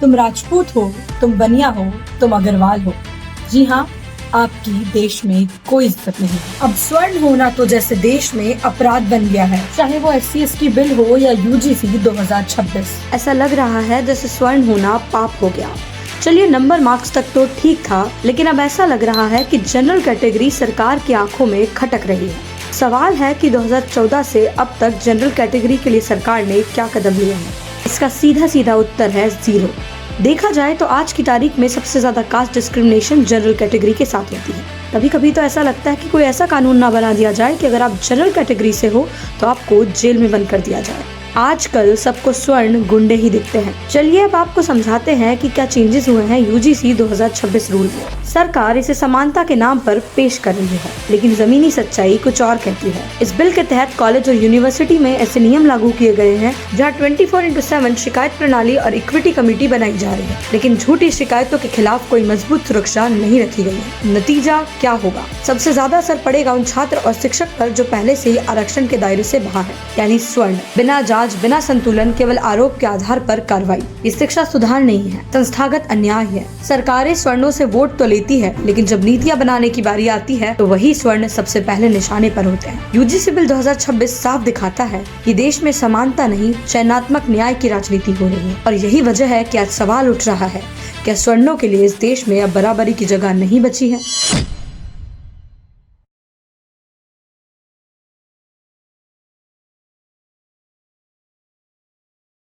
तुम राजपूत हो, तुम बनिया हो, तुम अग्रवाल हो, जी हाँ, आपकी देश में कोई इज्जत नहीं। अब स्वर्ण होना तो जैसे देश में अपराध बन गया है, चाहे वो SC/ST बिल हो या UGC 2026। ऐसा लग रहा है जैसे स्वर्ण होना पाप हो गया। चलिए, नंबर मार्क्स तक तो ठीक था, लेकिन अब ऐसा लग रहा है कि जनरल कैटेगरी सरकार की आंखों में खटक रही है। सवाल है कि 2014 से अब तक जनरल कैटेगरी के लिए सरकार ने क्या कदम लिए हैं। इसका सीधा सीधा उत्तर है 0। देखा जाए तो आज की तारीख में सबसे ज्यादा कास्ट डिस्क्रिमिनेशन जनरल कैटेगरी के साथ होती है। कभी कभी तो ऐसा लगता है कि कोई ऐसा कानून ना बना दिया जाए कि अगर आप जनरल कैटेगरी से हो तो आपको जेल में बंद कर दिया जाए। आजकल सबको स्वर्ण गुंडे ही दिखते हैं। चलिए अब आपको समझाते हैं कि क्या चेंजेस हुए हैं UGC 2026 रूल में। सरकार इसे समानता के नाम पर पेश कर रही है, लेकिन जमीनी सच्चाई कुछ और कहती है। इस बिल के तहत कॉलेज और यूनिवर्सिटी में ऐसे नियम लागू किए गए हैं जहां 24/7 शिकायत प्रणाली और इक्विटी कमेटी बनाई जा रही है, लेकिन झूठी शिकायतों के खिलाफ कोई मजबूत सुरक्षा नहीं रखी गई है। नतीजा क्या होगा? सबसे ज्यादा असर पड़ेगा उन छात्र और शिक्षक पर जो पहले से ही आरक्षण के दायरे से बाहर है, यानी स्वर्ण। बिना जांच, बिना संतुलन, केवल आरोप के आधार पर कार्रवाई। ये शिक्षा सुधार नहीं है, संस्थागत अन्याय है। सरकारें स्वर्णों से वोट तो लेती है, लेकिन जब नीतियां बनाने की बारी आती है तो वही स्वर्ण सबसे पहले निशाने पर होते हैं। UGC बिल 2026 साफ दिखाता है कि देश में समानता नहीं, चयनात्मक न्याय की राजनीति हो रही है, और यही वजह है कि आज सवाल उठ रहा है, क्या स्वर्णों के लिए इस देश में अब बराबरी की जगह नहीं बची है?